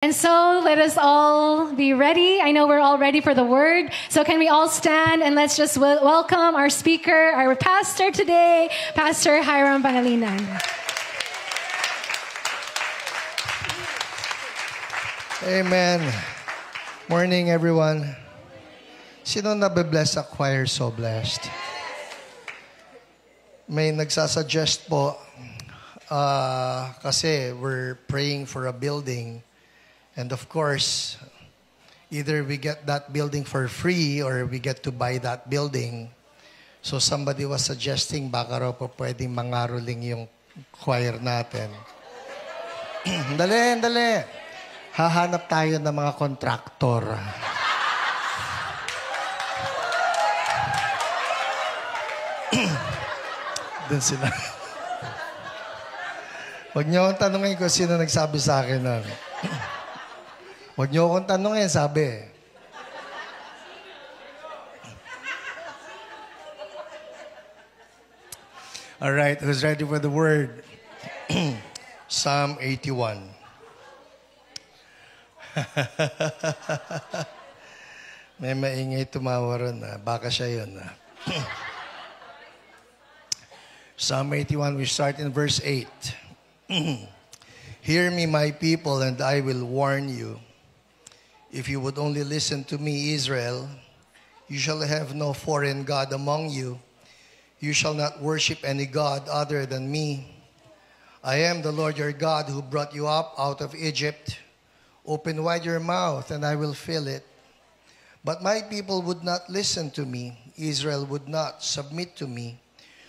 And so let us all be ready. I know we're all ready for the word. So can we all stand and let's just welcome our speaker, our pastor today, Pastor Hiram Pangilinan. Amen. Morning, everyone. Sino nabe-bless sa choir so blessed? May nagsasuggest po kasi we're praying for a building. And of course, either we get that building for free or we get to buy that building. So somebody was suggesting baka raw po pwedeng mangaroling yung choir natin. Dali. Hahanap tayo ng mga kontraktor. Doon sila. Huwag niyo akong tanungin kung sino nagsabi sa akin nun. Huwag niyo akong tanungin, sabi. All right, who's ready for the word? Psalm 81. May maingay tumawa ron. Baka siya yun. Psalm 81, we start in verse 8. Hear me, my people, and I will warn you. If you would only listen to me, Israel, you shall have no foreign god among you. You shall not worship any god other than me. I am the Lord your God who brought you up out of Egypt. Open wide your mouth, and I will fill it. But my people would not listen to me. Israel would not submit to me.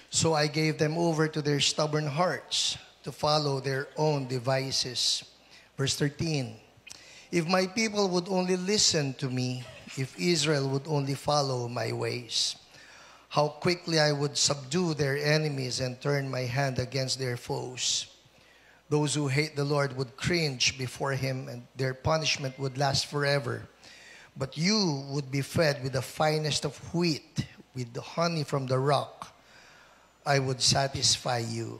So I gave them over to their stubborn hearts to follow their own devices. Verse 13. If my people would only listen to me, if Israel would only follow my ways, how quickly I would subdue their enemies and turn my hand against their foes. Those who hate the Lord would cringe before him, and their punishment would last forever. But you would be fed with the finest of wheat, with the honey from the rock. I would satisfy you.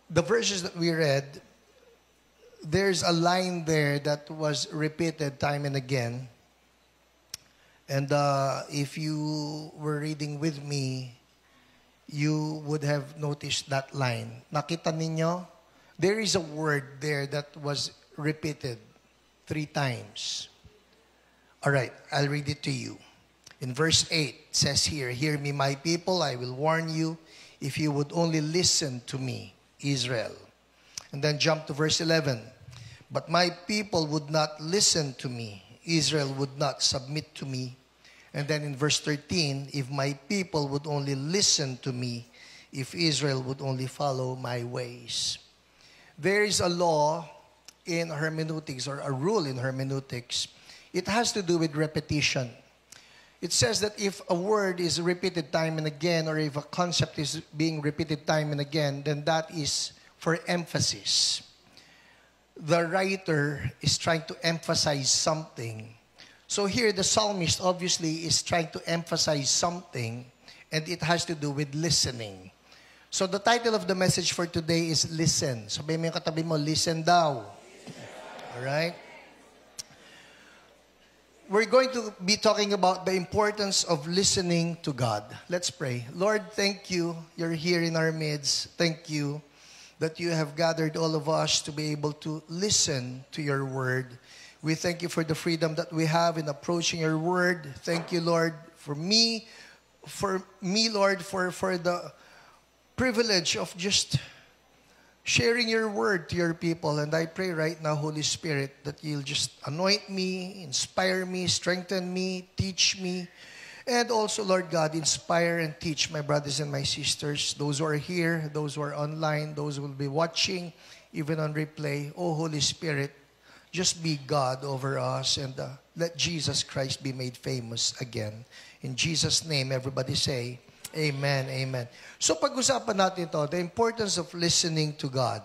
The verses that we read, there's a line there that was repeated time and again. And if you were reading with me, you would have noticed that line. Nakita ninyo? There is a word there that was repeated 3 times. All right, I'll read it to you. In verse 8, it says here, hear me, my people, I will warn you, if you would only listen to me, Israel. And then jump to verse 11. But my people would not listen to me. Israel would not submit to me. And then in verse 13, if my people would only listen to me, if Israel would only follow my ways. There is a law in hermeneutics, or a rule in hermeneutics. It has to do with repetition. It says that if a word is repeated time and again, or if a concept is being repeated time and again, then that is for emphasis. The writer is trying to emphasize something. So here, the psalmist obviously is trying to emphasize something, and it has to do with listening. So the title of the message for today is Listen. Sabihin mo yung katabi mo, listen daw. Alright? We're going to be talking about the importance of listening to God. Let's pray. Lord, thank you. You're here in our midst. Thank you that you have gathered all of us to be able to listen to your word. We thank you for the freedom that we have in approaching your word. Thank you, Lord, for me, Lord, for the privilege of just sharing your word to your people. And I pray right now, Holy Spirit, that you'll just anoint me, inspire me, strengthen me, teach me. And also, Lord God, inspire and teach my brothers and my sisters, those who are here, those who are online, those who will be watching, even on replay. Oh, Holy Spirit, just be God over us, and let Jesus Christ be made famous again. In Jesus' name, everybody say, Amen, amen. So pag-usapan natin ito, the importance of listening to God.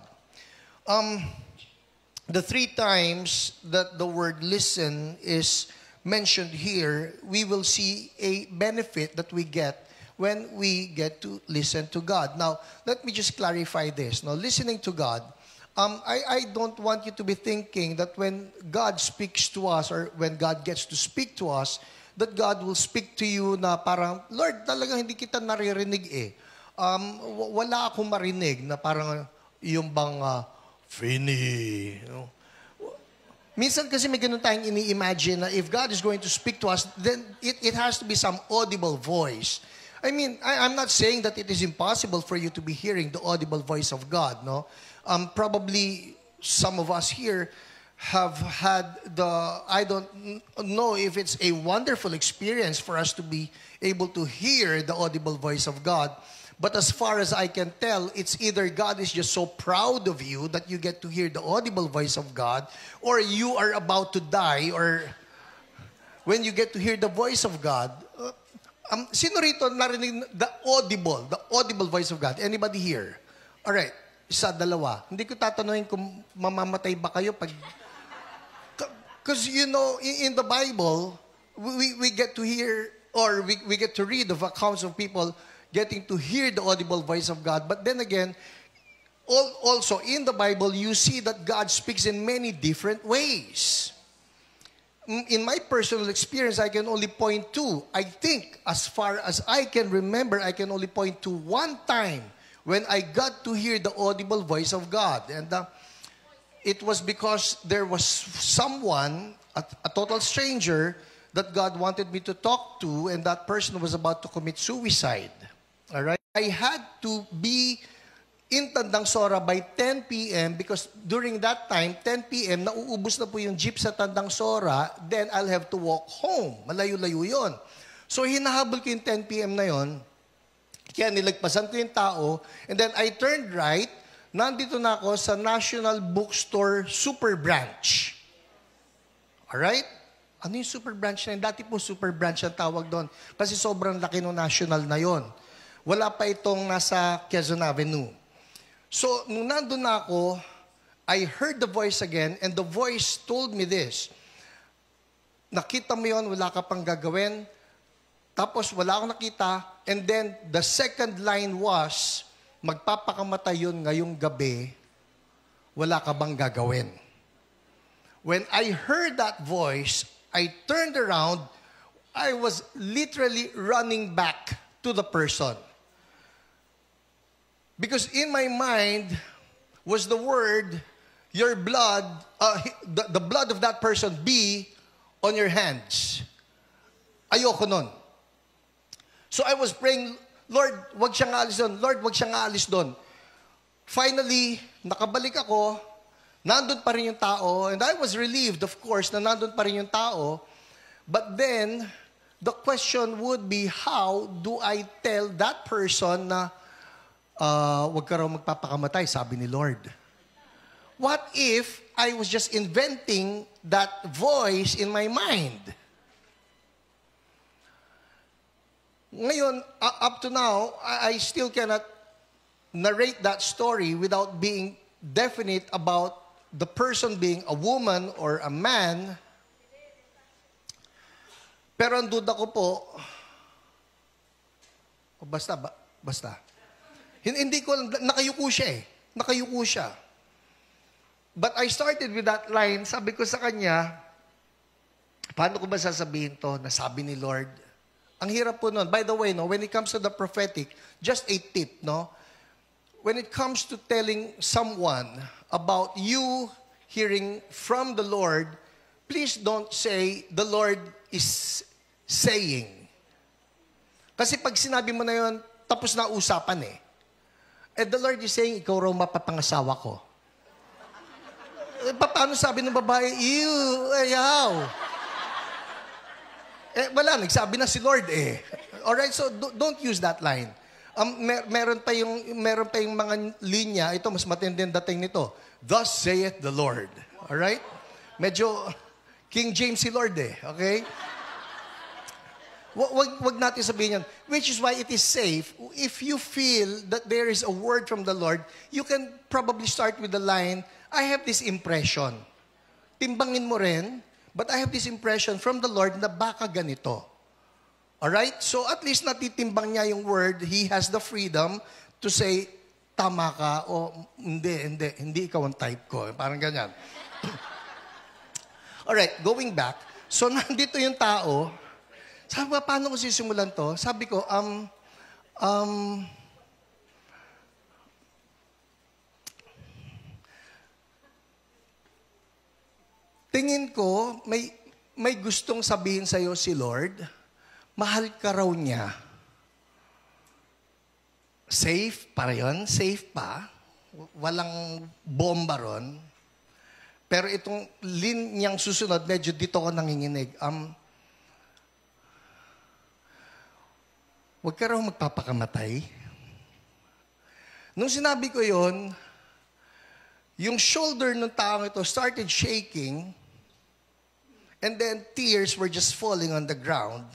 The 3 times that the word listen is mentioned here, we will see a benefit that we get when we get to listen to God. Now, let me just clarify this. Now, listening to God, I don't want you to be thinking that when God speaks to us or when God gets to speak to us, that God will speak to you na parang, Lord, talagang hindi kita naririnig eh. Wala akong marinig na parang yung bang Finny. You know? Minsan kasi may ganun tayong ini-imagine na if God is going to speak to us, then it has to be some audible voice. I mean, I'm not saying that it is impossible for you to be hearing the audible voice of God, no? Probably some of us here have had I don't know if it's a wonderful experience for us to be able to hear the audible voice of God. But as far as I can tell, it's either God is just so proud of you that you get to hear the audible voice of God, or you are about to die, or when you get to hear the voice of God. Sino rito narinig the audible voice of God? Anybody here? All right, isa, dalawa. Hindi ko tatanungin kung mamamatay ba kayo pag... Because, you know, in the Bible, we get to hear, or we get to read of accounts of people getting to hear the audible voice of God. But then again, also in the Bible, you see that God speaks in many different ways. In my personal experience, I can only point to, I think, as far as I can remember, I can only point to one time when I got to hear the audible voice of God. And it was because there was someone, a total stranger, that God wanted me to talk to, and that person was about to commit suicide. All right? I had to be in Tandang Sora by 10 p.m. because during that time, 10 p.m., nauubos na po yung jeep sa Tandang Sora, then I'll have to walk home. Malayo-layo yun. So, hinahabol ko yung 10 p.m. na yun, kaya nilagpasan ko yung tao, and then I turned right, nandito na ako sa National Bookstore Super Branch. Alright? Ano yung Super Branch na yun? Dati po Super Branch ang tawag doon. Kasi sobrang laki ng National na yon. Wala pa itong nasa Quezon Avenue. So, nung nandun na ako, I heard the voice again, and the voice told me this. Nakita mo yun, wala ka pang gagawin. Tapos, wala akong nakita. And then, the second line was, magpapakamatay yun ngayong gabi, wala ka bang gagawin? When I heard that voice, I turned around, I was literally running back to the person. Because in my mind was the word, your blood, the blood of that person be on your hands. Ayoko nun. So I was praying, Lord, wag siyang aalis doon. Lord, wag siyang aalis doon. Finally, nakabalik ako, nandun pa rin yung tao, and I was relieved, of course, na nandun pa rin yung tao. But then, the question would be, how do I tell that person na, wag ka raw magpapakamatay, sabi ni Lord. What if I was just inventing that voice in my mind? Ngayon, up to now, I still cannot narrate that story without being definite about the person being a woman or a man. Pero ang duda ko po, basta. Hindi ko, nakayuko siya eh. Nakayuko siya. But I started with that line, sabi ko sa kanya, paano ko ba sasabihin to na sabi ni Lord? Ang hirap po nun. By the way, no, when it comes to the prophetic, just a tip, no? When it comes to telling someone about you hearing from the Lord, please don't say, the Lord is saying. Kasi pag sinabi mo na yun, tapos na usapan eh. And the Lord is saying, ikaw raw mapapangasawa ko. Paano sabi ng babae, ew, ayaw. Wala, nagsabi na si Lord eh. Alright, so don't use that line. Meron pa yung mga linya, ito mas matindi ang dating nito. Thus saith the Lord. Alright? Medyo King James si Lord eh, okay? Wag natin sabihin yan. Which is why it is safe. If you feel that there is a word from the Lord, you can probably start with the line, I have this impression. Timbangin mo rin, but I have this impression from the Lord na baka ganito. Alright? So at least natitimbang niya yung word. He has the freedom to say, tama ka, o hindi ikaw ang type ko. Parang ganyan. Alright, going back. So, nandito yung tao. Sabi ko, paano ko sisimulan to? Sabi ko, tingin ko, may gustong sabihin sa'yo si Lord, mahal ka raw niya. Safe pa yun? Safe pa? Walang bomba ron? Pero itong linyang susunod, medyo dito ko nanginginig. Huwag ka raw magpapakamatay. Nung sinabi ko yon, yung shoulder ng taong ito started shaking, and then tears were just falling on the ground.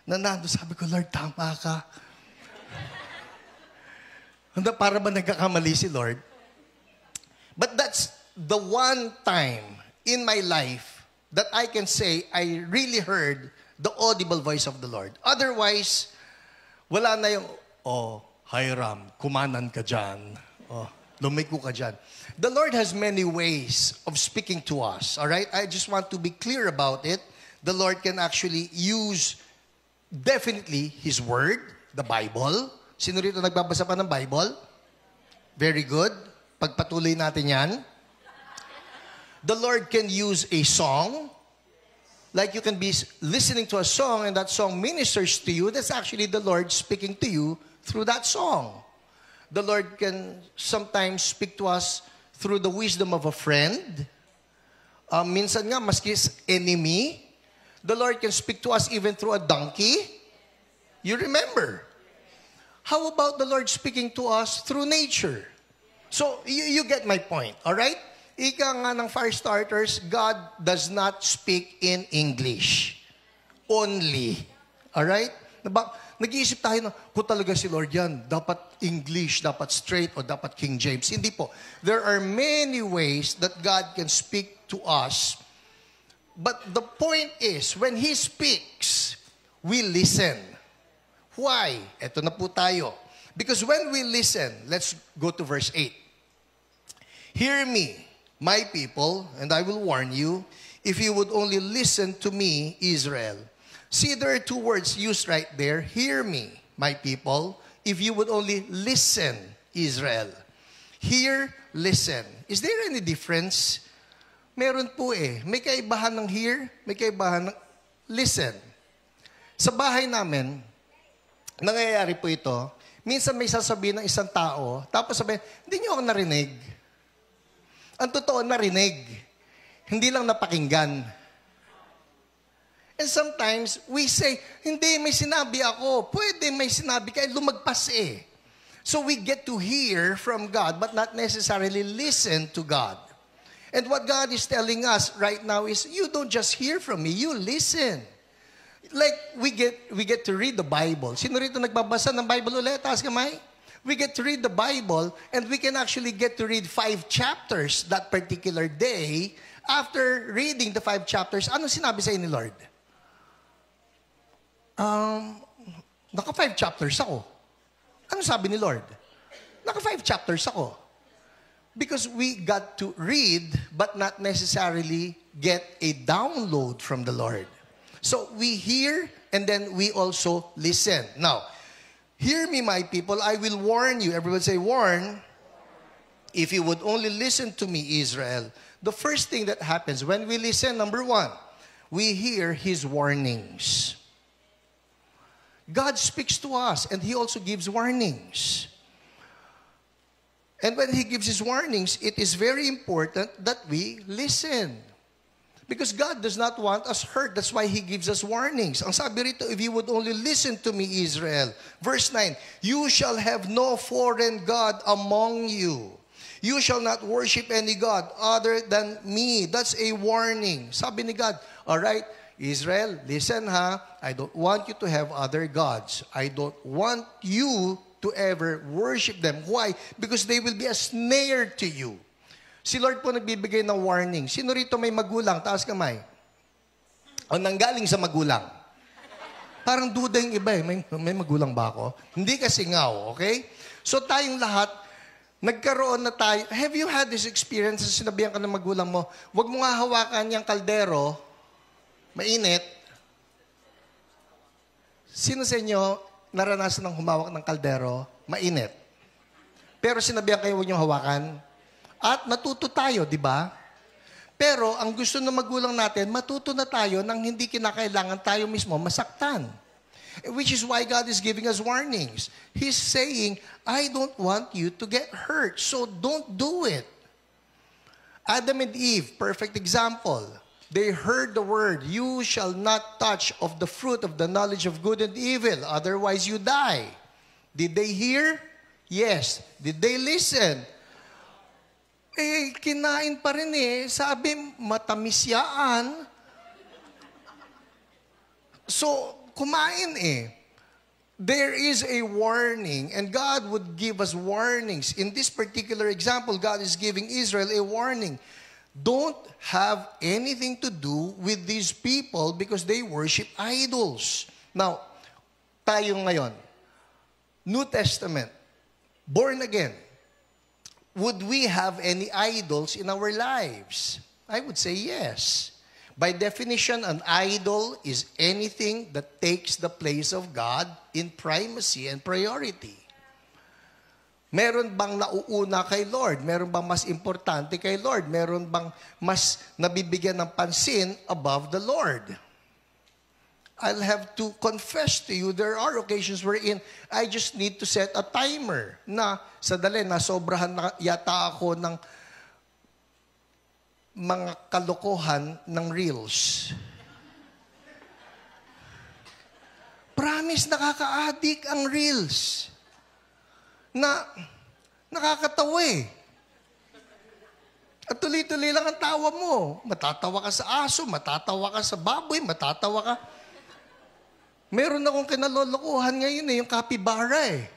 Nando, sabi ko, Lord, tama ka. Para ba nagkakamali si Lord? But that's the one time in my life that I can say I really heard the audible voice of the Lord. Otherwise, wala na yung, Hiram, kumanan ka dyan. Lumiko ka dyan. The Lord has many ways of speaking to us. All right? I just want to be clear about it. The Lord can actually use definitely His Word, the Bible. Sino rito nagbabasa pa ng Bible? Very good. Pagpatuloy natin yan. The Lord can use a song. Like you can be listening to a song and that song ministers to you. That's actually the Lord speaking to you through that song. The Lord can sometimes speak to us through the wisdom of a friend. Minsan nga, maski enemy. The Lord can speak to us even through a donkey. You remember? How about the Lord speaking to us through nature? So, you get my point, all right? Ika nga ng fire starters, God does not speak in English. Only. All right? Nag-iisip tayo na, kung talaga si Lord yan, dapat English, dapat straight, o dapat King James. Hindi po. There are many ways that God can speak to us. But the point is, when He speaks, we listen. Why? Ito na po tayo. Because when we listen, let's go to verse 8. Hear me, my people, and I will warn you, if you would only listen to me, Israel. See, there are two words used right there. Hear me, my people, if you would only listen, Israel. Hear, listen. Is there any difference? Meron po eh. May kaibahan ng hear, may kaibahan ng listen. Sa bahay namin, nangyayari po ito, minsan may sasabihin ng isang tao, tapos sabihin, hindi niyo ako narinig. Ang totoo, narinig. Hindi lang napakinggan. And sometimes, we say, hindi, may sinabi ako. Pwede may sinabi ka, lumagpas eh. So we get to hear from God, but not necessarily listen to God. And what God is telling us right now is, you don't just hear from me, you listen. Like, we get to read the Bible. Sino rito nagbabasa ng Bible ulit? Taas kamay. We get to read the Bible, and we can actually get to read 5 chapters that particular day. After reading the 5 chapters, ano sinabi sa ni Lord? Naka 5 chapters ako. Ano sabi ni Lord? Naka 5 chapters ako. Because we got to read, but not necessarily get a download from the Lord. So we hear, and then we also listen. Now, hear me, my people, I will warn you. Everyone say, warn. If you would only listen to me, Israel. The first thing that happens when we listen, number 1, we hear His warnings. God speaks to us, and He also gives warnings. And when He gives His warnings, it is very important that we listen. Because God does not want us hurt. That's why He gives us warnings. Ang sabi rito, if you would only listen to me, Israel. Verse 9, you shall have no foreign God among you. You shall not worship any God other than me. That's a warning. Sabi ni God, all right, Israel, listen ha, I don't want you to have other gods. I don't want you to ever worship them. Why? Because they will be a snare to you. Si Lord po nagbibigay ng warning. Sino rito may magulang? Taas kamay. O nanggaling sa magulang? Parang duda yung iba eh. May magulang ba ako? Hindi kasi nga, okay? So tayong lahat, Nagkaroon na tayo. Have you had this experience? Sinabihan ka ng magulang mo, huwag mo nga hawakan yung kaldero, mainit. Sino sa inyo naranasan ng humawak ng kaldero, mainit? Pero sinabihan kayo, huwag niyong hawakan. At matuto tayo, di ba? Pero ang gusto ng magulang natin, matuto na tayo nang hindi kinakailangan tayo mismo masaktan. Which is why God is giving us warnings. He's saying, I don't want you to get hurt, so don't do it. Adam and Eve, perfect example. They heard the word, you shall not touch of the fruit of the knowledge of good and evil, otherwise you die. Did they hear? Yes. Did they listen? Kinain pa rin eh. Sabi, matamis yaan. So, kumain eh. There is a warning, and God would give us warnings. In this particular example, God is giving Israel a warning. Don't have anything to do with these people because they worship idols. Now, tayo ngayon, New Testament, born again, would we have any idols in our lives? I would say yes. By definition, an idol is anything that takes the place of God in primacy and priority. Meron bang nauuna kay Lord? Meron bang mas importante kay Lord? Meron bang mas nabibigyan ng pansin above the Lord? I'll have to confess to you, there are occasions wherein I just need to set a timer na sadali, nasobrahan na yata ako ng mga kalokohan ng reels. Promise, nakaka-addict ang reels. Na nakakatawa eh. At tuloy-tuloy lang ang tawa mo. Matatawa ka sa aso, matatawa ka sa baboy, matatawa ka. Meron akong kinalolokohan ngayon eh, yung capybara eh.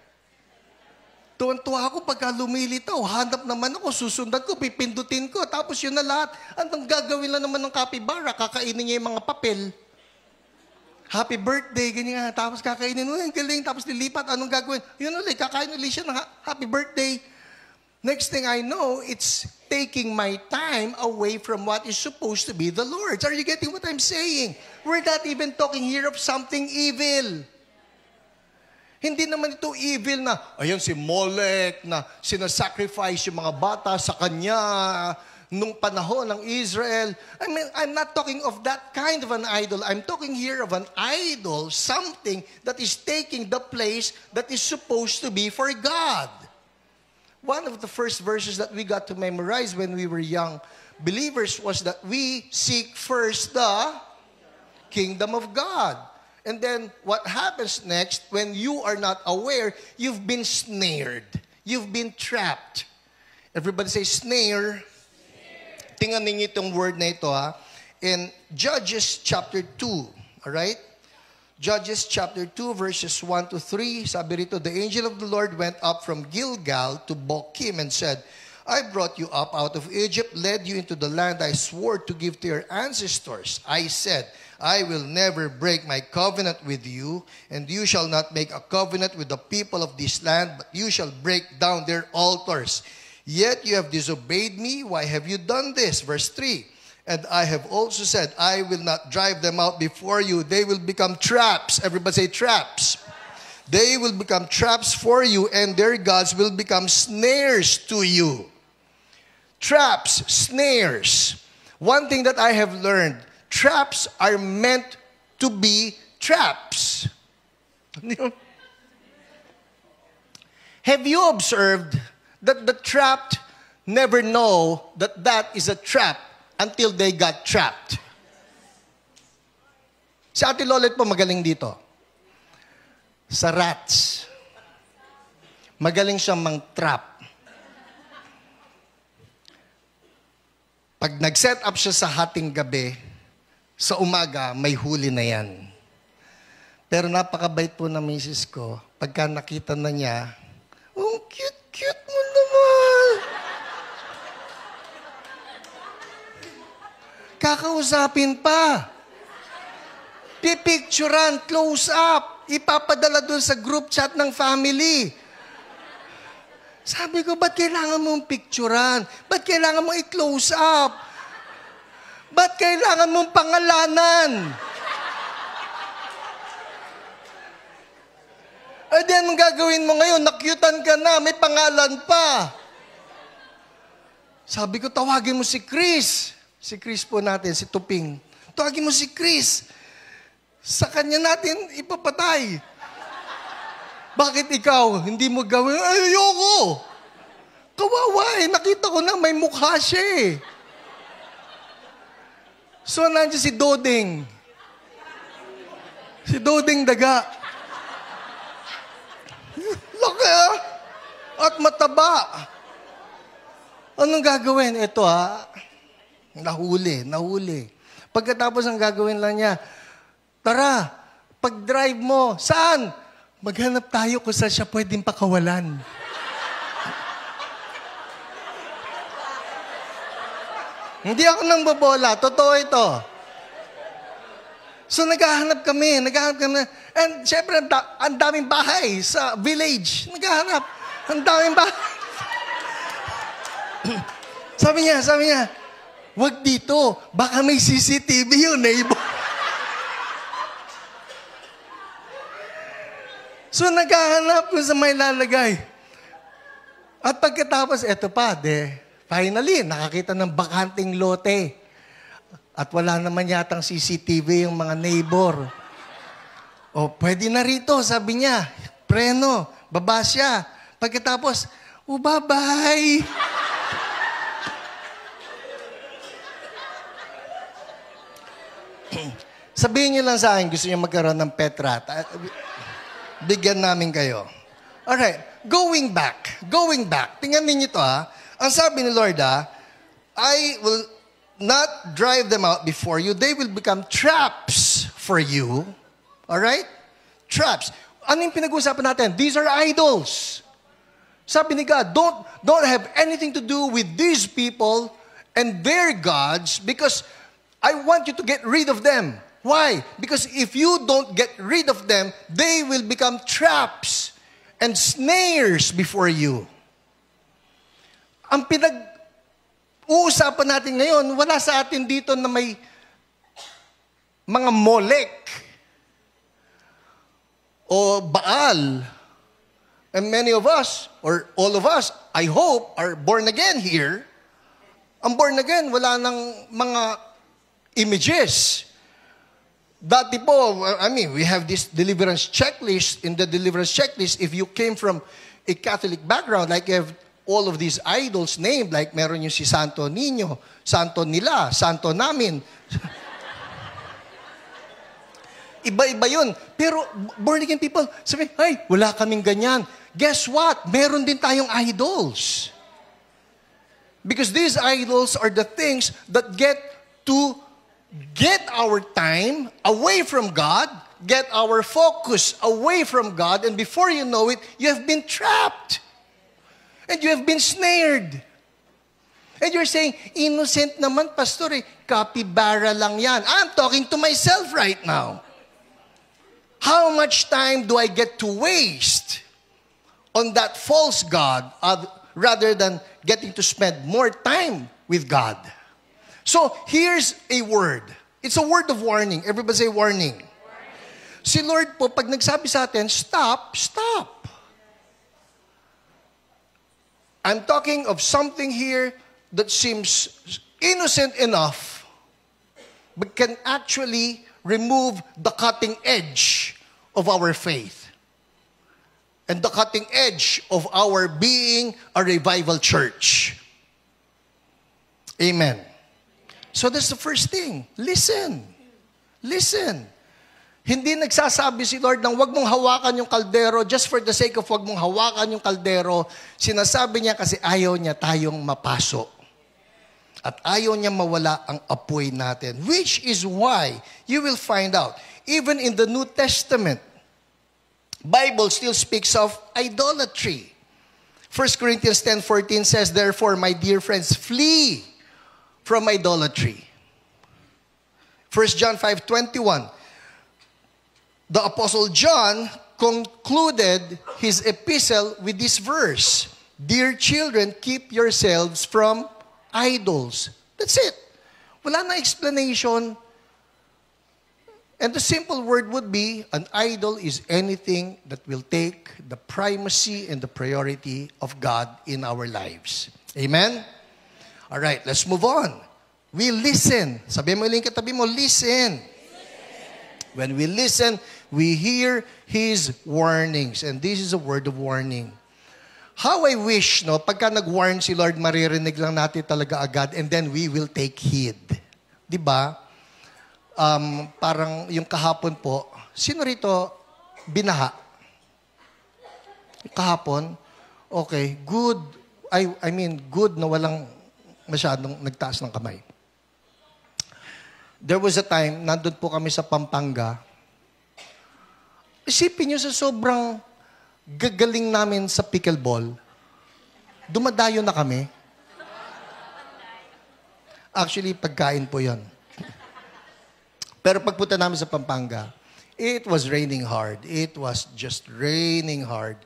Tuwan-tuwa ako pagka lumilitaw, hanap naman ako, susundan ko, pipindutin ko, tapos yun na lahat. Anong gagawin lang naman ng capybara? Kakainin niya yung mga papel. Happy birthday, ganyan nga. Tapos kakainin, ang galing, tapos lilipat, anong gagawin? Yun ulit, kakain ulit siya ng happy birthday. Next thing I know, it's taking my time away from what is supposed to be the Lord's. Are you getting what I'm saying? We're not even talking here of something evil. Hindi naman ito evil na, ayun si Molech na sinasacrifice yung mga bata sa kanya nung panahon ng Israel. I mean, I'm not talking of that kind of an idol. I'm talking here of an idol, something that is taking the place that is supposed to be for God. One of the first verses that we got to memorize when we were young believers was that we seek first the kingdom of God. And then what happens next, when you are not aware, you've been snared. You've been trapped. Everybody say snare. Tingnan ninyo itong word na ito ha. In Judges chapter 2, alright? Judges chapter 2 verses 1 to 3, sabi rito, the angel of the Lord went up from Gilgal to Bochim and said, I brought you up out of Egypt, led you into the land I swore to give to your ancestors. I said, I will never break my covenant with you, and you shall not make a covenant with the people of this land, but you shall break down their altars. Yet you have disobeyed me. Why have you done this? Verse 3. And I have also said, I will not drive them out before you. They will become traps. Everybody say traps. They will become traps for you, and their gods will become snares to you. Traps, snares. One thing that I have learned, traps are meant to be traps. Have you observed that the trapped never know that that is a trap until they got trapped? Si Ate Lolet po magaling dito. Sa rats. Magaling siyang mang-trap. Pag nag-set up siya sa hating gabi, sa umaga, may huli na yan. Pero napakabait po ng misis ko, pagka nakita na niya, oh, cute mo naman. Kakausapin pa. Pipicturan, close up. Ipapadala doon sa group chat ng family. Sabi ko, ba't kailangan mong picturean? Ba't kailangan mong i-close up? Ba't kailangan mong pangalanan? Ay, di anong gagawin mo ngayon? Nakyutan ka na, may pangalan pa. Sabi ko, tawagin mo si Chris. Si Chris po natin, si Tuping. Tawagin mo si Chris. Sa kanya natin ipapatay. Bakit ikaw, hindi mo gawin? Ay, ayoko. Kawawa eh, nakita ko na may mukha siya eh. So, nandiyan si Doding. Si Doding Daga. Laki ah. At mataba. Anong gagawin? Ito nahuli. Pagkatapos ang gagawin lang niya, tara, pag-drive mo, saan? Maghanap tayo kung saan siya pwedeng pakawalan. Hindi ako nang bobola, totoo ito. So naghahanap kami. And syempre, ang daming bahay sa village. Naghahanap. Ang daming bahay. Sabi niya, wag dito. Baka may CCTV yun, neighbor. So naghahanap kung sa may lalagay. At pagkatapos, eto pa, finally, nakakita ng bakanting lote. At wala naman yatang CCTV yung mga neighbor. O, pwede na rito, sabi niya. Preno, baba siya. Pagkatapos, bye-bye. Sabihin niyo lang sa akin, gusto niyo magkaroon ng pet rat. Bigyan namin kayo. Alright, going back. Tingnan ninyo ito Ang sabi ni Lord I will not drive them out before you. They will become traps for you. Alright? Traps. Ano yung pinag-uusapan natin? These are idols. Sabi ni God, don't have anything to do with these people and their gods because I want you to get rid of them. Why? Because if you don't get rid of them, they will become traps and snares before you. Ang pinag-uusapan natin ngayon, wala sa atin dito na may mga Molek o Baal. And many of us, or all of us, I hope, are born again here. Ang born again, wala nang mga images. Dati po, we have this deliverance checklist. In the deliverance checklist, if you came from a Catholic background, like you have all of these idols named, like meron yung si Santo Niño, Santo nila, Santo namin. Iba-iba yun. Pero born again people, sabi, ay, wala kaming ganyan. Guess what? Meron din tayong idols. Because these idols are the things that get our time away from God, get our focus away from God, and before you know it, you have been trapped. And you have been snared. And you're saying, innocent naman, pastor, capybara lang yan. I'm talking to myself right now. How much time do I get to waste on that false God rather than getting to spend more time with God? So, here's a word. It's a word of warning. Everybody say warning. Si Lord po, pag nagsabi sa atin, stop. I'm talking of something here that seems innocent enough, but can actually remove the cutting edge of our faith and the cutting edge of our being a revival church. Amen. So that's the first thing. Listen. Hindi nagsasabi si Lord ng wag mong hawakan yung kaldero just for the sake of wag mong hawakan yung kaldero. Sinasabi niya kasi ayaw niya tayong mapaso. At ayaw niya mawala ang apoy natin. Which is why you will find out, even in the New Testament, Bible still speaks of idolatry. 1 Corinthians 10:14 says, therefore, my dear friends, flee from idolatry. 1 John 5:21. The Apostle John concluded his epistle with this verse. Dear children, keep yourselves from idols. That's it. Wala na explanation. And the simple word would be, an idol is anything that will take the primacy and the priority of God in our lives. Amen? All right, let's move on. We listen. Sabi mo yung katabi mo, listen. When we listen, we hear His warnings. And this is a word of warning. How I wish, no, pagka nag-warn si Lord, maririnig lang natin talaga agad and then we will take heed. Diba? Parang yung kahapon po, sino rito binaha? Kahapon? Okay, good. I mean, good na walang masyadong nagtaas ng kamay. There was a time, nandun po kami sa Pampanga. Isipin nyo sa sobrang gagaling namin sa pickleball, dumadayo na kami. Actually, pagkain po yon. Pero pagpunta namin sa Pampanga, it was raining hard. It was just raining hard.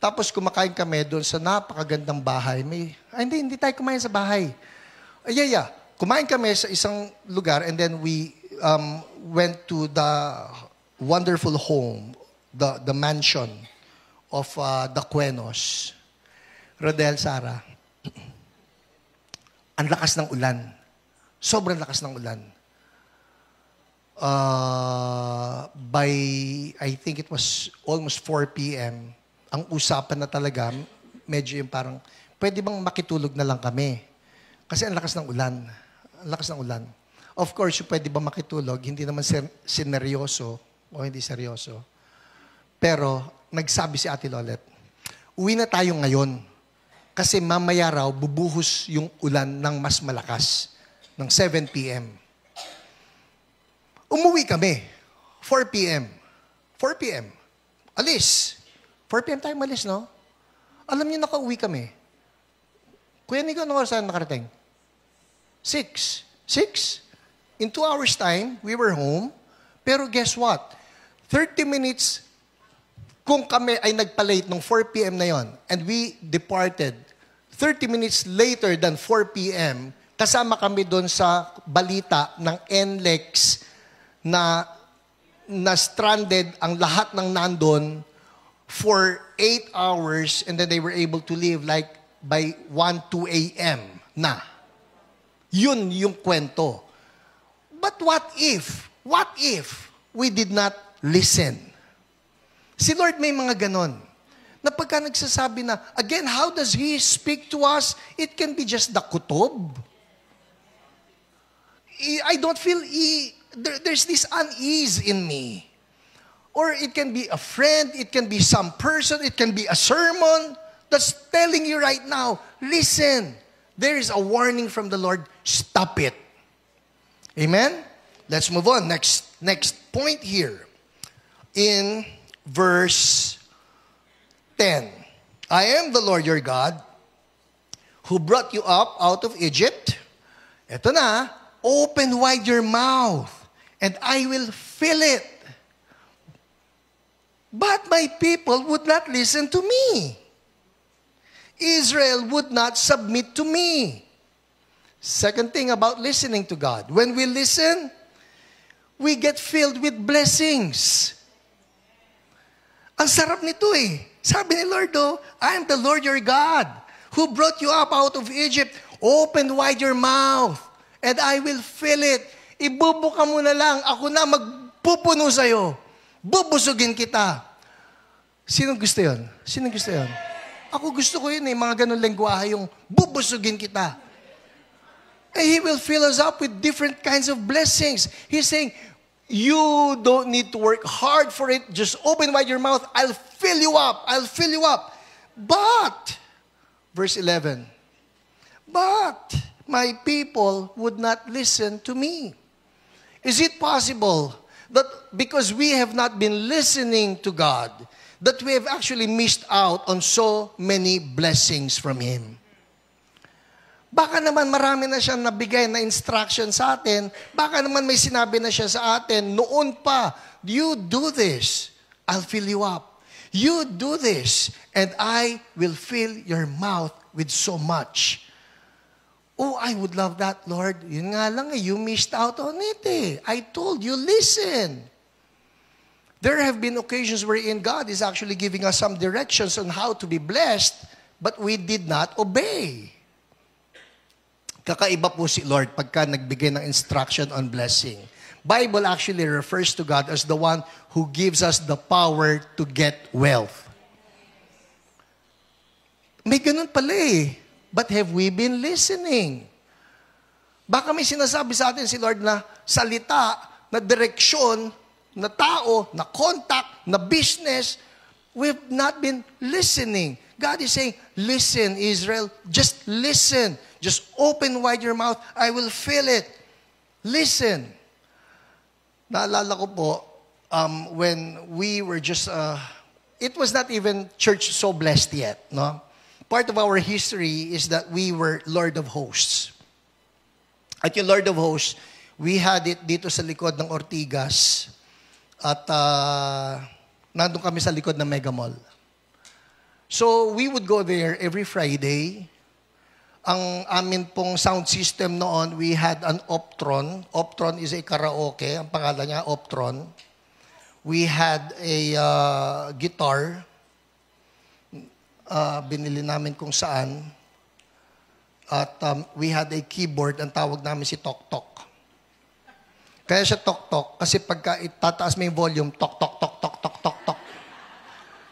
Tapos kumakain kami doon sa napakagandang bahay. Hindi tayo kumain sa bahay. Kumain kami sa isang lugar and then we went to the wonderful home, the mansion of the Cuenos. Rodel, Sara, ang lakas ng ulan. Sobrang lakas ng ulan. By, I think it was almost 4 p.m., ang usapan na talaga, medyo yung parang, pwede bang makitulog na lang kami? Kasi ang lakas ng ulan. Ang lakas ng ulan. Of course, yung pwede bang makitulog, hindi naman sineryoso o hindi seryoso. Pero, nagsabi si Ate Lolet, uwi na tayo ngayon. Kasi mamaya raw, bubuhos yung ulan ng mas malakas. Ng 7 p.m. Umuwi kami. 4 p.m. 4 p.m. Alis. 4 p.m. tayo malis, no? Alam niyo, nakauwi kami. Kuya Nico, anong oras tayo nakarating? 6. 6? In 2 hours time, we were home. Pero guess what? 30 minutes kung kami ay nagpa-late nung 4 p.m. na yon and we departed 30 minutes later than 4 p.m., kasama kami doon sa balita ng NLEX na stranded ang lahat ng nandun for 8 hours and then they were able to leave like by 1, 2 a.m. na. Yun yung kwento. But what if we did not listen? Si Lord may mga ganon. Na pagka nagsasabi na, again, how does He speak to us? It can be just the kutob. I don't feel, there's this unease in me. Or it can be a friend, it can be some person, it can be a sermon that's telling you right now, listen, there is a warning from the Lord, stop it. Amen? Let's move on. Next point here. In verse 10. I am the Lord your God who brought you up out of Egypt. Ito na, open wide your mouth and I will fill it. But my people would not listen to me. Israel would not submit to me. Second thing about listening to God. When we listen, we get filled with blessings. Ang sarap nito eh. Sabi ni Lord, I am the Lord your God who brought you up out of Egypt. Open wide your mouth and I will fill it. Ibubuka mo na lang. Ako na magpupuno sa'yo. Bubusugin kita. Sino gusto yun? Sino gusto yun? Ako gusto ko yun eh. Mga ganun lengguwahe yung bubusugin kita. And He will fill us up with different kinds of blessings. He's saying, you don't need to work hard for it. Just open wide your mouth. I'll fill you up. I'll fill you up. But, verse 11, but my people would not listen to me. Is it possible that because we have not been listening to God, that we have actually missed out on so many blessings from Him? Baka naman marami na siyang nabigay na instruction sa atin. Baka naman may sinabi na siya sa atin noon pa, you do this, I'll fill you up. You do this, and I will fill your mouth with so much. Oh, I would love that, Lord. Yun nga lang, you missed out on it. I told you, listen. There have been occasions wherein God is actually giving us some directions on how to be blessed, but we did not obey. Kakaiba po si Lord pagka nagbigay ng instruction on blessing. Bible actually refers to God as the one who gives us the power to get wealth. May ganun pala eh. But have we been listening? Baka may sinasabi sa atin si Lord na salita, na direksyon, na tao, na contact, na business. We've not been listening. God is saying, listen, Israel. Just listen. Just open wide your mouth. I will fill it. Listen. Naalala ko po, when we were just, it was not even church so blessed yet, no? Part of our history is that we were Lord of Hosts. At yung Lord of Hosts, we had it dito sa likod ng Ortigas. At nandun kami sa likod ng Mega Mall. So we would go there every Friday. Ang amin pong sound system noon, we had an Optron. Optron is a karaoke. Ang pangalan niya, Optron. We had a guitar. Binili namin kung saan. At we had a keyboard. Ang tawag namin si Tok Tok. Kaya siya Tok Tok kasi pagka itataas mo yung volume, Tok Tok Tok Tok Tok Tok Tok.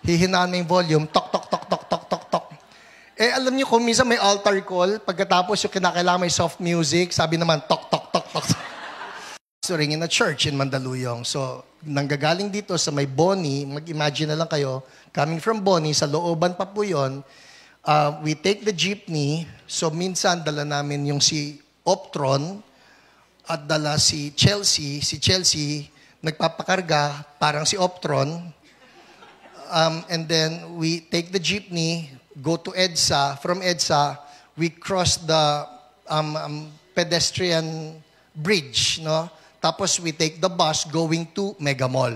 Hihinaan mo yung volume, Tok Tok Tok Tok Tok Tok Tok. Eh alam niyo kung minsan may altar call, pagkatapos yung kinakailangan may soft music, sabi naman Tok Tok Tok Tok. So ring in a church in Mandaluyong. So nanggagaling dito sa may Boni, mag-imagine na lang kayo, coming from Boni, sa looban pa po yun, we take the jeepney. So minsan dala namin yung si Optron at dala si Chelsea. Si Chelsea nagpapakarga parang si Optron. And then we take the jeepney, go to EDSA. From EDSA, we cross the pedestrian bridge, no? Tapos we take the bus going to Mega Mall.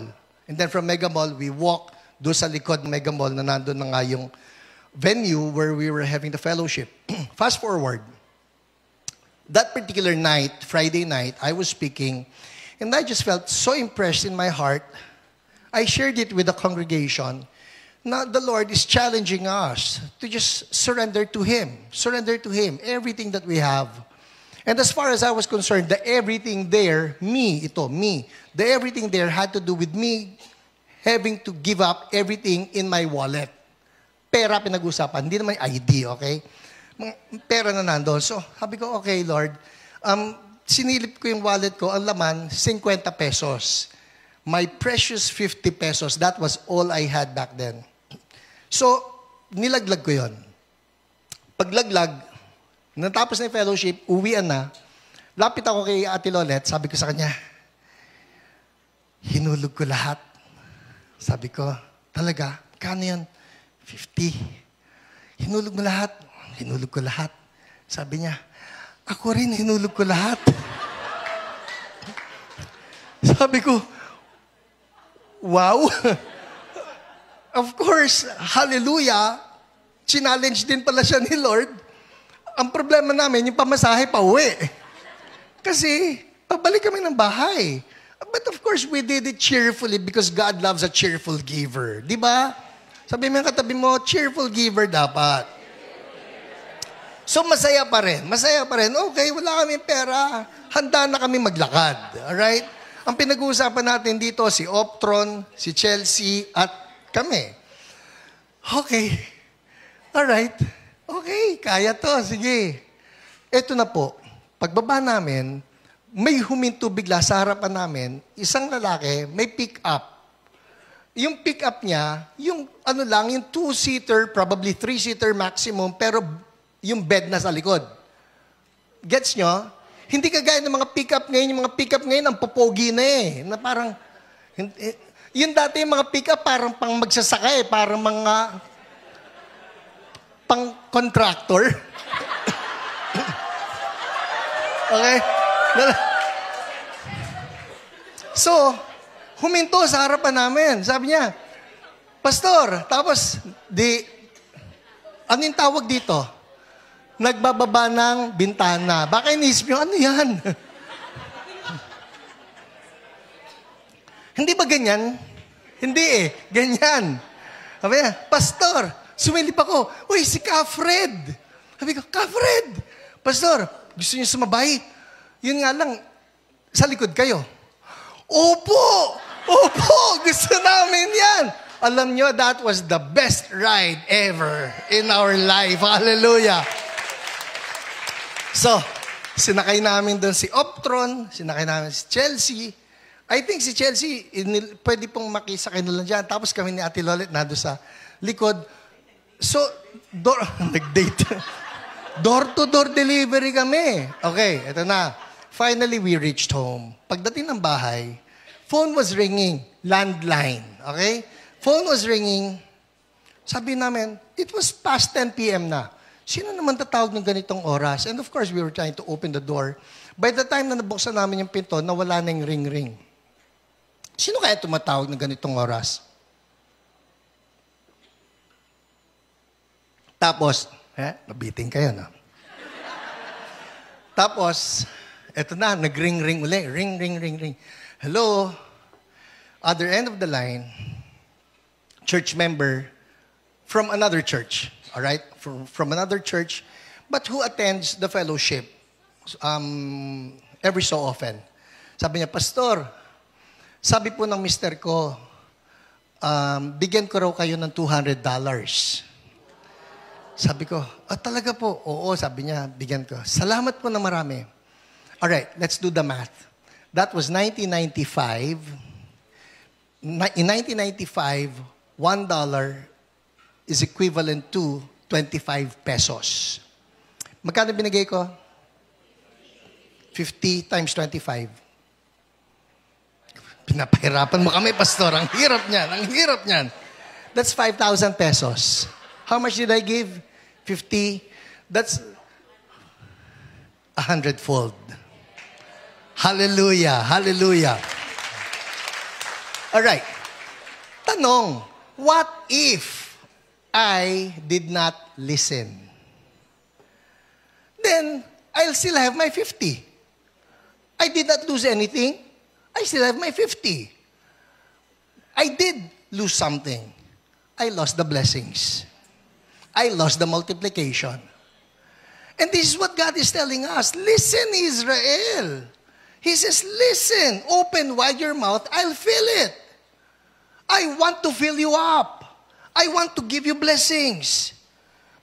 And then from Mega Mall, we walk doon sa likod ng Mega Mall na nandun na nga yung venue where we were having the fellowship. Fast forward. That particular night, Friday night, I was speaking, and I just felt so impressed in my heart. I shared it with the congregation. Now, the Lord is challenging us to just surrender to Him. Surrender to Him, everything that we have. And as far as I was concerned, the everything there, me, the everything there had to do with me having to give up everything in my wallet. Pera pinag-usapan, hindi naman ID, okay? Pera na nandoon. So, sabi ko, okay, Lord, sinilip ko yung wallet ko, ang laman, 50 pesos. My precious 50 pesos, that was all I had back then. So, nilaglag ko yon. Paglaglag, natapos na yung fellowship, uwian na, lapit ako kay Ate Lolet, sabi ko sa kanya, hinulog ko lahat. Sabi ko, talaga, kano yun? 50. Hinulog mo lahat. Hinulog ko lahat. Sabi niya, ako rin hinulog ko lahat. Sabi ko, wow. Of course, hallelujah. Challenge din pala siya ni Lord. Ang problema namin, yung pamasahe pa uwi. Kasi, pabalik kami ng bahay. But of course, we did it cheerfully because God loves a cheerful giver. Di ba? Sabi mo yung katabi mo, cheerful giver dapat. So, masaya pa rin. Masaya pa rin. Okay, wala kami pera. Handa na kami maglakad. Alright? Ang pinag-uusapan natin dito, si Optron, si Chelsea, at kami. Okay. Alright. Okay, kaya to. Sige. Ito na po. Pagbaba namin, may huminto bigla sa harapan namin, isang lalaki, may pick-up. Yung pick-up niya, yung ano lang, yung 2-seater, probably 3-seater maximum, pero yung bed na sa likod. Gets nyo? Hindi kagaya ng mga pick-up ngayon. Yung mga pick-up ngayon, ang popogi na eh. Na parang, yung dati yung mga pick-up, parang pang magsasakay, parang mga pang contractor. Okay? So, huminto sa harapan namin. Sabi niya, Pastor, tapos, ano yung tawag dito? Nagbababa ng bintana. Baka inisip nyo, ano yan? Hindi ba ganyan? Hindi ganyan. Sabi niya, Pastor, sumilip ako. Uy, si Ka-Fred. Sabi ko, Ka-Fred, Pastor, gusto niyo sumabay? Yun nga lang, sa likod kayo. Opo! Gusto namin yan. Alam nyo, that was the best ride ever in our life. Hallelujah. So, sinakay namin doon si Optron, sinakay namin si Chelsea. I think si Chelsea, pwede pong makisakay na lang dyan. Tapos kami ni Ate Lolet nado sa likod. So, nag-date. Door-to-door delivery kami. Okay, eto na. Finally, we reached home. Pagdating ng bahay, phone was ringing. Landline. Okay? Phone was ringing. Sabi namin, it was past 10 p.m. na. Sino naman tatawag ng ganitong oras? And of course, we were trying to open the door. By the time na nabuksan namin yung pinto, nawala na yung ring-ring. Sino kaya tumatawag ng ganitong oras? Tapos, nabiting kayo, no? Tapos, eto na, nag-ring-ring uli. Ring. Hello? Other end of the line, church member from another church, all right? From another church, but who attends the fellowship every so often. Sabi niya, Pastor, sabi po ng mister ko, bigyan ko raw kayo ng $200. Sabi ko, talaga po? Oo, sabi niya, bigyan ko. Salamat po na marami. All right, let's do the math. That was 1995. In 1995, $1 is equivalent to 25 pesos. Magkano binigay ko? 50 times 25. Pinapahirapan mo kami, Pastor. Ang hirap niyan. That's 5,000 pesos. How much did I give? 50. That's 100-fold. Hallelujah. All right. Tanong, what if I did not listen? Then, I'll still have my 50. I did not lose anything. I still have my 50. I did lose something. I lost the blessings. I lost the multiplication. And this is what God is telling us. Listen, Israel. He says, listen, open wide your mouth, I'll fill it. I want to fill you up. I want to give you blessings.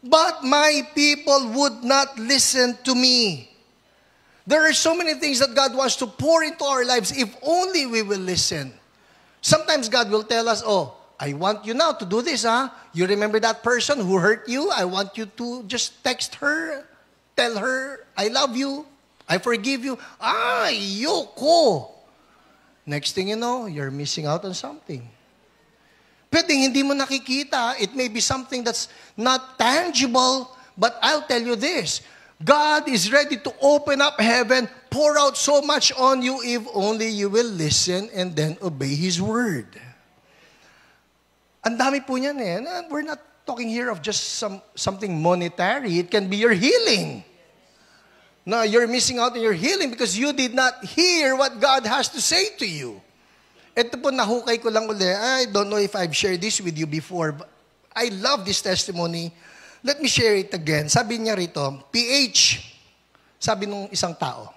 But my people would not listen to me. There are so many things that God wants to pour into our lives if only we will listen. Sometimes God will tell us, I want you now to do this, You remember that person who hurt you? I want you to just text her, tell her, I love you, I forgive you. Yoko. Next thing you know, you're missing out on something. Pwedeng hindi mo nakikita. It may be something that's not tangible, but I'll tell you this. God is ready to open up heaven, pour out so much on you if only you will listen and then obey His word. Ang dami po niyan We're not talking here of just something monetary. It can be your healing. No, you're missing out on your healing because you did not hear what God has to say to you. Ito po, nahukay ko lang uli. I don't know if I've shared this with you before, but I love this testimony. Let me share it again. Sabi niya rito, PH, sabi nung isang tao.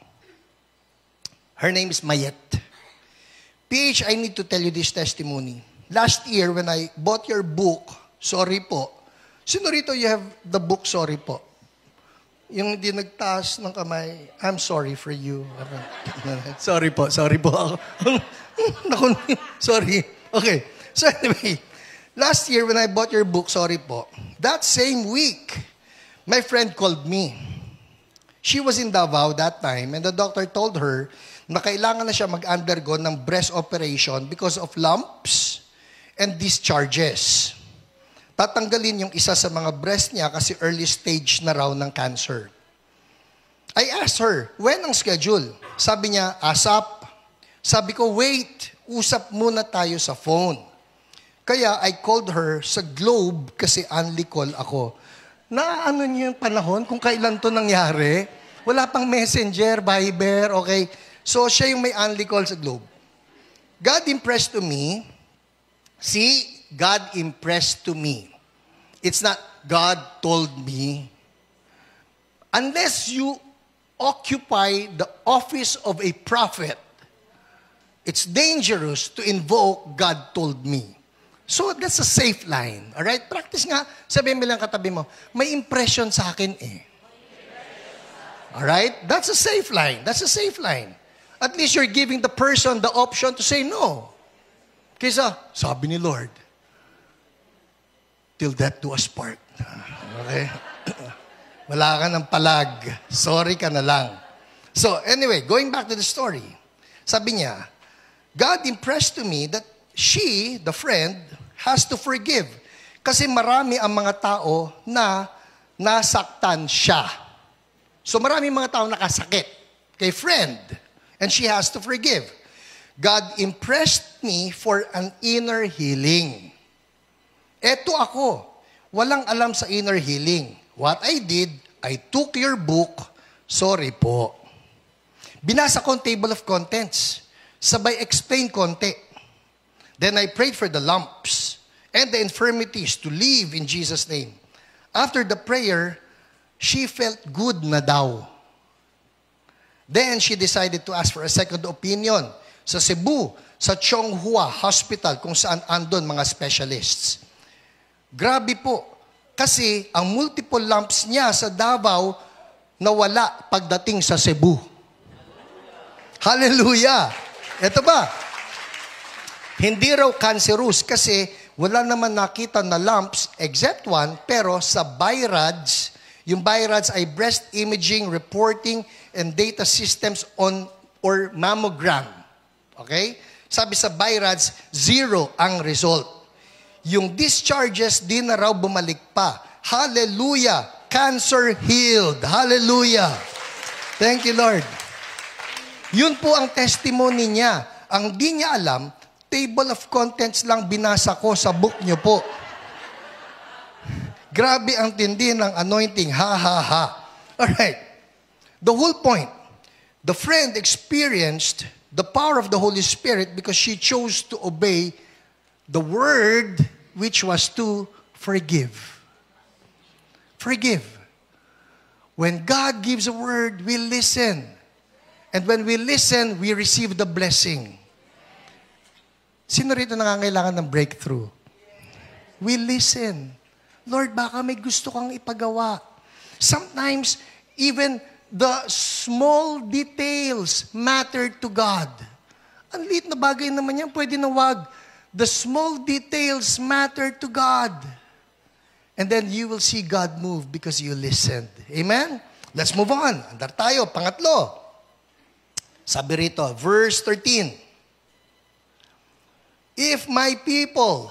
Her name is Mayet. PH, I need to tell you this testimony. Last year, when I bought your book, Sorry Po. Sino rito you have the book Sorry Po? Yung hindi nagtaas ng kamay, I'm sorry for you. Sorry po ako. Sorry. Okay. So anyway, last year when I bought your book, Sorry Po, that same week, my friend called me. She was in Davao that time and the doctor told her na kailangan na siya mag-undergo ng breast operation because of lumps and discharges. Tatanggalin yung isa sa mga breast niya kasi early stage na raw ng cancer. I asked her, when ang schedule? Sabi niya, ASAP. Sabi ko, wait, usap muna tayo sa phone. Kaya I called her sa Globe kasi only call ako. Naano niyo yung panahon kung kailan to nangyari? Wala pang Messenger, Viber, okay? So, siya yung may only call sa Globe. God impressed to me. See, God impressed to me. It's not God told me. Unless you occupy the office of a prophet, it's dangerous to invoke God told me. So, that's a safe line. Alright? Practice nga. Sabihin mo lang katabi mo, may impression sa akin eh. Alright? That's a safe line. That's a safe line. At least you're giving the person the option to say no. Kaysa, sabi ni Lord, till death do us part. Okay? Wala ka ng palag. Sorry ka na lang. So, anyway, going back to the story. Sabi niya, God impressed to me that she, the friend, has to forgive. Kasi marami ang mga tao na nasaktan siya. So marami mga tao nakasakit kay friend. And she has to forgive. God impressed me for an inner healing. Eto ako, walang alam sa inner healing. What I did, I took your book, sorry po. Binasa ko ang table of contents. Sabay explain konti. Then I prayed for the lumps and the infirmities to leave in Jesus' name. After the prayer, she felt good na daw. Then she decided to ask for a second opinion sa Cebu, sa Chonghua Hospital, kung saan andon mga specialists. Grabe po, kasi ang multiple lumps niya sa Davao nawala pagdating sa Cebu. Hallelujah! Ito ba? Hindi raw cancerous kasi wala naman nakita na lumps except one, pero sa BI-RADS, yung BI-RADS ay breast imaging, reporting, and data systems on or mammogram. Okay? Sabi sa BI-RADS, 0 ang result. Yung discharges, di na raw bumalik pa. Hallelujah! Cancer healed. Hallelujah! Thank you, Lord. Yun po ang testimony niya. Ang di niya alam, table of contents lang binasa ko sa book niyo po. Grabe ang tindi ng anointing. Ha, ha, ha. Alright. The whole point, the friend experienced the power of the Holy Spirit because she chose to obey the word which was to forgive. Forgive. When God gives a word, we listen. And when we listen, we receive the blessing. Sino rito nangangailangan ng breakthrough? We listen. Lord, baka may gusto kang ipagawa. Sometimes, even the small details matter to God. Ang liit na bagay naman yan, pwede na wag. The small details matter to God. And then you will see God move because you listened. Amen? Let's move on. Andar tayo. Pangatlo. Sabi rito, verse 13. If my people,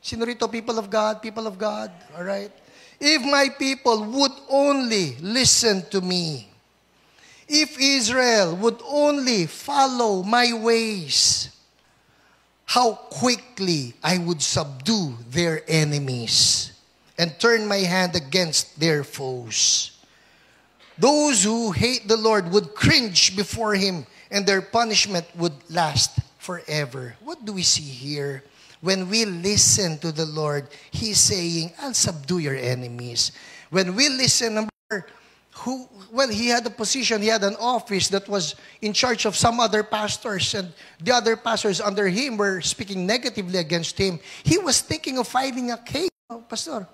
sino rito, people of God, all right? If my people would only listen to me, if Israel would only follow my ways, how quickly I would subdue their enemies and turn my hand against their foes. Those who hate the Lord would cringe before him, and their punishment would last forever. What do we see here? When we listen to the Lord, He's saying, I'll subdue your enemies. When we listen, he had a position, he had an office that was in charge of some other pastors, and the other pastors under him were speaking negatively against him. He was thinking of filing a case. Oh, Pastor,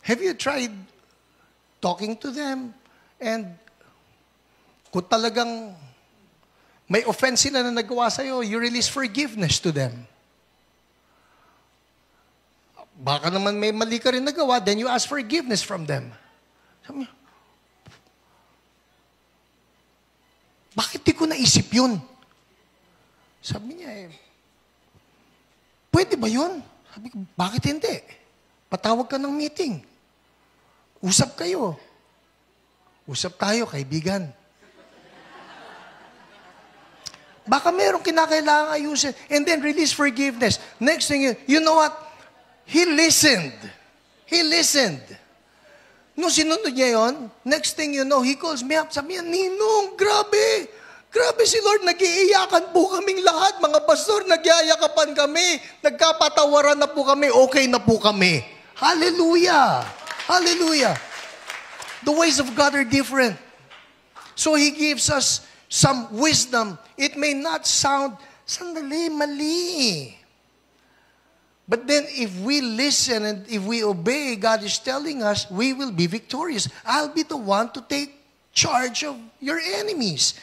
have you tried talking to them? And kung talagang may offense sila na nagawa sa'yo, you release forgiveness to them. Baka naman may mali ka rin nagawa, then you ask forgiveness from them. Sabi niya, bakit di ko naisip yun? Sabi niya, pwede ba yun? Sabi ko, bakit hindi? Patawag ka ng meeting. Usap kayo. Usap tayo, kaibigan. Baka merong kinakailangan ayusin. And then release forgiveness. Next thing, you know what? He listened. He listened. Nung sinunod niya yon, next thing you know, he calls me up. Sabi niya, Ninong, grabe. Grabe si Lord, nag-iiyakan po kaming lahat. Mga pastor, nagyayakapan kami. Nagkapatawaran na po kami. Okay na po kami. Hallelujah. Hallelujah. The ways of God are different. So He gives us some wisdom. It may not sound, sandali, mali. But then if we listen and if we obey, God is telling us, we will be victorious. I'll be the one to take charge of your enemies.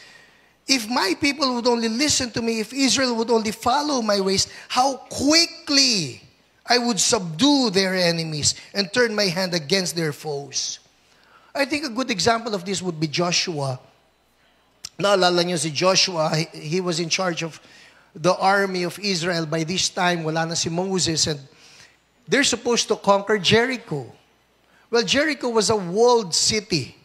If my people would only listen to me, if Israel would only follow my ways, how quickly I would subdue their enemies and turn my hand against their foes. I think a good example of this would be Joshua. Naalala niyo si Joshua, he was in charge of the army of Israel. By this time, wala na si Moses, and they're supposed to conquer Jericho. Well, Jericho was a walled city.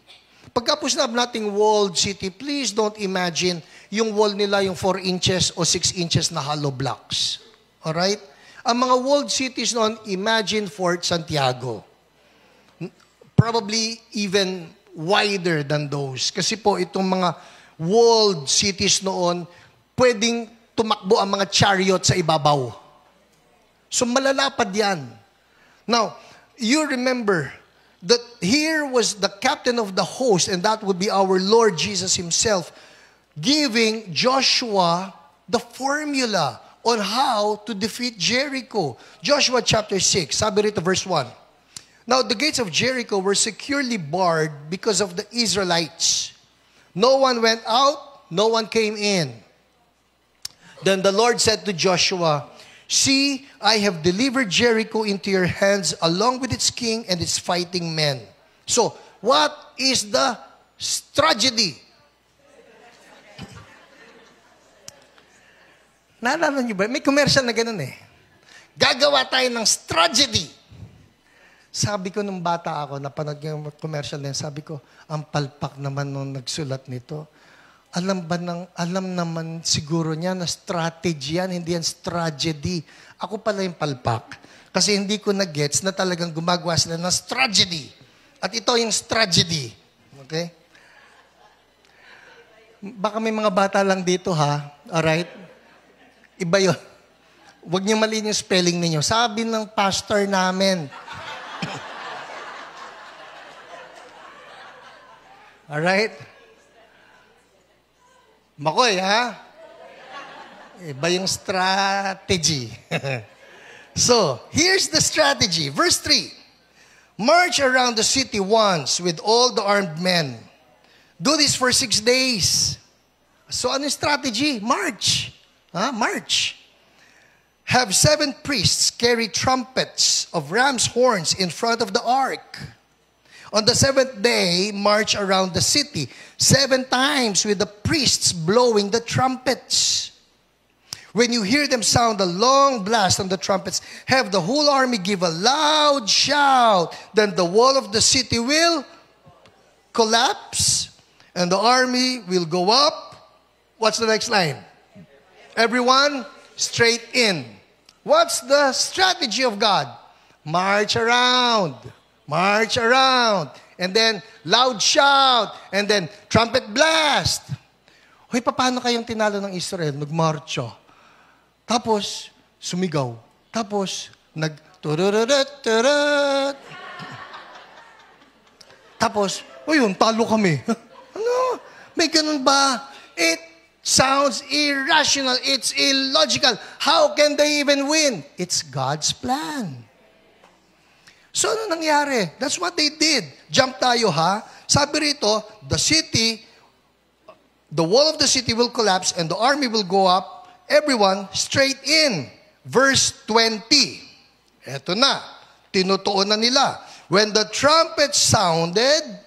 Pagkapos na nating walled city, please don't imagine yung wall nila yung 4 inches o 6 inches na hollow blocks. Alright? Ang mga walled cities noon, imagine Fort Santiago. Probably even wider than those. Kasi po, itong mga walled cities noon, pwedeng tumakbo ang mga chariot sa ibabaw. So malalapad yan. Now, you remember that here was the captain of the host, and that would be our Lord Jesus Himself, giving Joshua the formula on how to defeat Jericho. Joshua chapter 6, sabi rito verse 1. Now, the gates of Jericho were securely barred because of the Israelites. No one went out, no one came in. Then the Lord said to Joshua, See, I have delivered Jericho into your hands along with its king and its fighting men. So, what is the tragedy? Naalala niyo ba? May commercial na ganun eh. Gagawa tayo ng tragedy. Sabi ko nung bata ako, napanood yung commercial na yun, sabi ko, ang palpak naman nung nagsulat nito. Alam naman siguro niya na strategy yan, hindi yan tragedy. Ako pala yung palpak. Kasi hindi ko na-gets na talagang gumagawa sila ng tragedy. At ito yung tragedy. Okay? Baka may mga bata lang dito ha. Alright? Iba yun. Huwag niyo maliin yung spelling ninyo. Sabi ng pastor namin. Alright? Makoy, ha? Iba yung strategy. So, here's the strategy. Verse 3. March around the city once with all the armed men. Do this for 6 days. So, ano yung strategy? March. March. Have 7 priests carry trumpets of ram's horns in front of the ark. On the 7th day, march around the city 7 times with the priests blowing the trumpets. When you hear them sound a long blast on the trumpets, have the whole army give a loud shout. Then the wall of the city will collapse and the army will go up. What's the next line? Everyone straight in. What's the strategy of God? March around. March around. And then, loud shout. And then, trumpet blast. Hoy, paano kayong tinalo ng Israel? Nagmarcha. Tapos, sumigaw. Tapos, turururut. Tapos, o yun, talo kami. Ano? May ganun ba? It sounds irrational. It's illogical. How can they even win? It's God's plan. So, ano nangyari? That's what they did. Jump tayo, ha? Sabi rito, the wall of the city will collapse and the army will go up, everyone straight in. Verse 20. Eto na. Tinutuon na nila. When the trumpet sounded,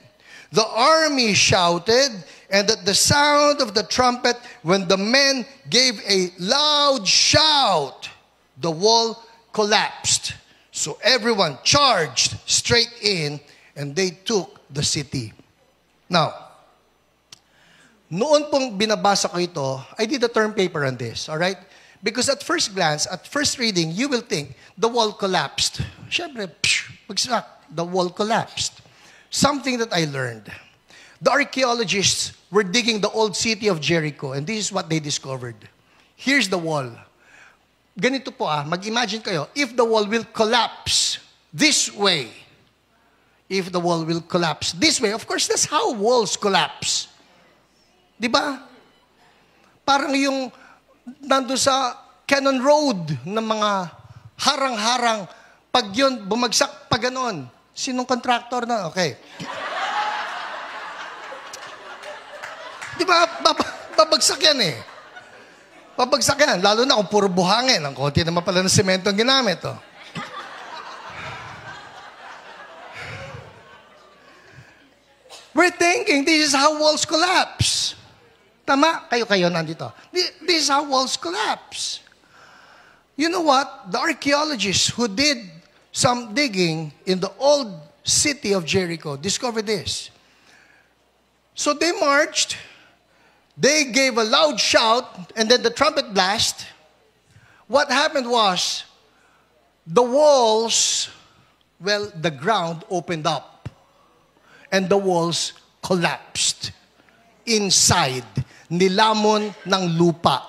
the army shouted, and at the sound of the trumpet, when the men gave a loud shout, the wall collapsed. So everyone charged straight in and they took the city. Now, Noon pong binabasa ko ito, I did a term paper on this, all right? Because at first glance, at first reading, you will think the wall collapsed. Siyempre, bagsak, the wall collapsed. Something that I learned. The archaeologists were digging the old city of Jericho, and this is what they discovered. Here's the wall. Ganito po mag-imagine kayo, if the wall will collapse this way, if the wall will collapse this way, of course, that's how walls collapse. Di ba? Parang yung nandun sa Cannon Road ng mga harang-harang, pag yun, bumagsak pa ganon. Sinong contractor na? Okay. Di ba? Babagsak yan eh. Babagsak yan. Lalo na kung puro buhangin. Ang konti naman pala ng semento ang ginamit. Oh. We're thinking this is how walls collapse. Tama? Kayo nandito. This is how walls collapse. You know what? The archaeologists who did some digging in the old city of Jericho discovered this. So they marched, they gave a loud shout, and then the trumpet blast. What happened was, the walls, the ground opened up, and the walls collapsed inside. Nilamon ng lupa.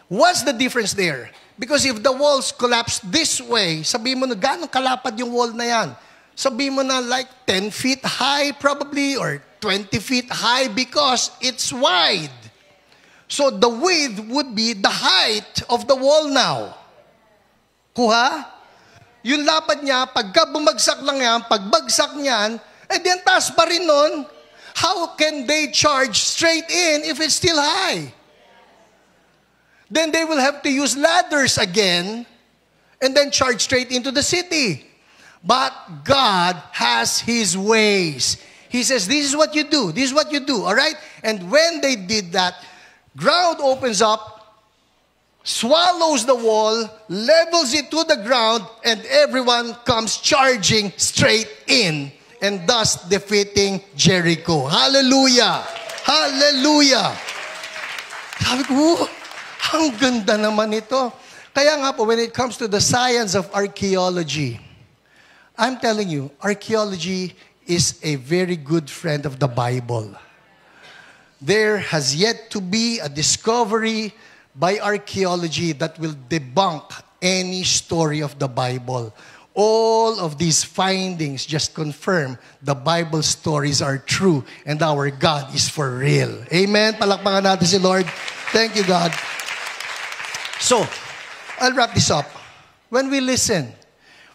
What's the difference there? Because if the walls collapse this way, sabihin mo na gano'ng kalapad yung wall na yan? Sabihin mo na like 10 feet high probably or 20 feet high because it's wide. So the width would be the height of the wall now. Kuha? Yung lapad niya, pagka bumagsak lang yan, pagbagsak niyan, di ang taas pa rin nun. How can they charge straight in if it's still high? Then they will have to use ladders again and then charge straight into the city. But God has His ways. He says, this is what you do. This is what you do. All right? And when they did that, ground opens up, swallows the wall, levels it to the ground, and everyone comes charging straight in. And thus defeating Jericho. Hallelujah! Hallelujah! Sabi ko, ang ganda naman ito. Kaya nga po, when it comes to the science of archaeology, I'm telling you, archaeology is a very good friend of the Bible. There has yet to be a discovery by archaeology that will debunk any story of the Bible. All of these findings just confirm the Bible stories are true and our God is for real. Amen? Palakpakan natin si Lord. Thank you, God. So, I'll wrap this up. When we listen,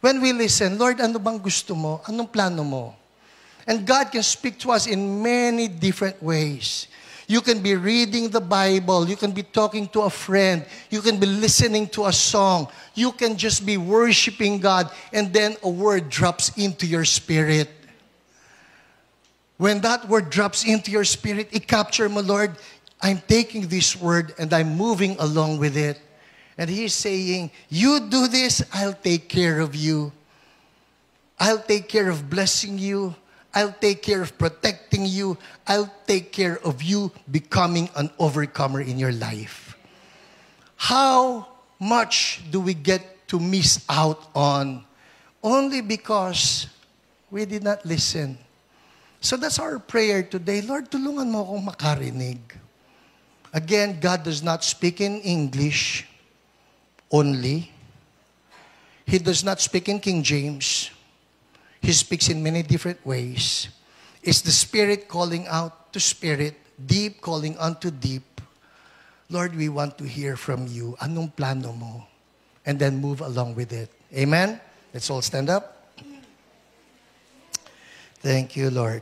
Lord, ano bang gusto mo? Anong plano mo? And God can speak to us in many different ways. You can be reading the Bible. You can be talking to a friend. You can be listening to a song. You can just be worshiping God, and then a word drops into your spirit. When that word drops into your spirit, i-capture mo, Lord, I'm taking this word and I'm moving along with it. And He's saying, you do this, I'll take care of you. I'll take care of blessing you. I'll take care of protecting you. I'll take care of you becoming an overcomer in your life. How much do we get to miss out on only because we did not listen? So that's our prayer today. Lord, tulungan mo akong makarinig. Again, God does not speak in English only. He does not speak in King James. He speaks in many different ways. It's the Spirit calling out to Spirit, deep calling unto deep. Lord, we want to hear from you. Anong plano mo? And then move along with it. Amen? Let's all stand up. Thank you, Lord.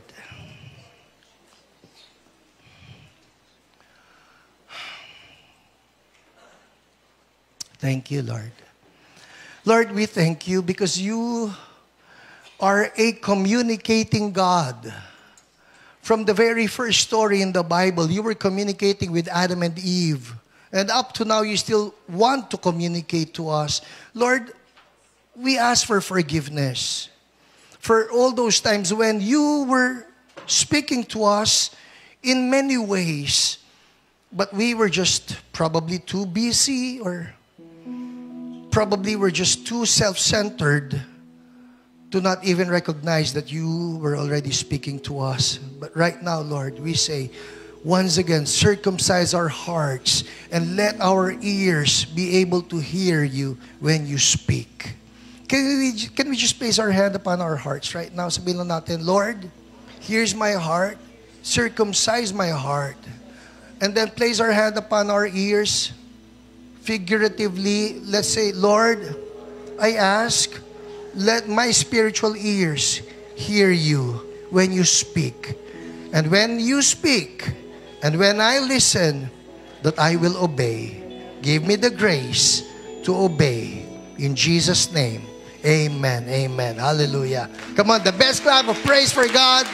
Thank you, Lord. Lord, we thank you because you are a communicating God. From the very first story in the Bible, you were communicating with Adam and Eve. And up to now, you still want to communicate to us. Lord, we ask for forgiveness. For all those times when you were speaking to us in many ways. But we were just probably too busy, or probably we're just too self-centered to not even recognize that you were already speaking to us. But right now, Lord, we say, once again, circumcise our hearts and let our ears be able to hear you when you speak. Can we just place our hand upon our hearts right now? Sabihin lang natin, Lord, here's my heart. Circumcise my heart. And then place our hand upon our ears. Figuratively, let's say, Lord, I ask, let my spiritual ears hear you when you speak. And when you speak, and when I listen, that I will obey. Give me the grace to obey. In Jesus' name, amen, amen. Hallelujah. Come on, the best clap of praise for God.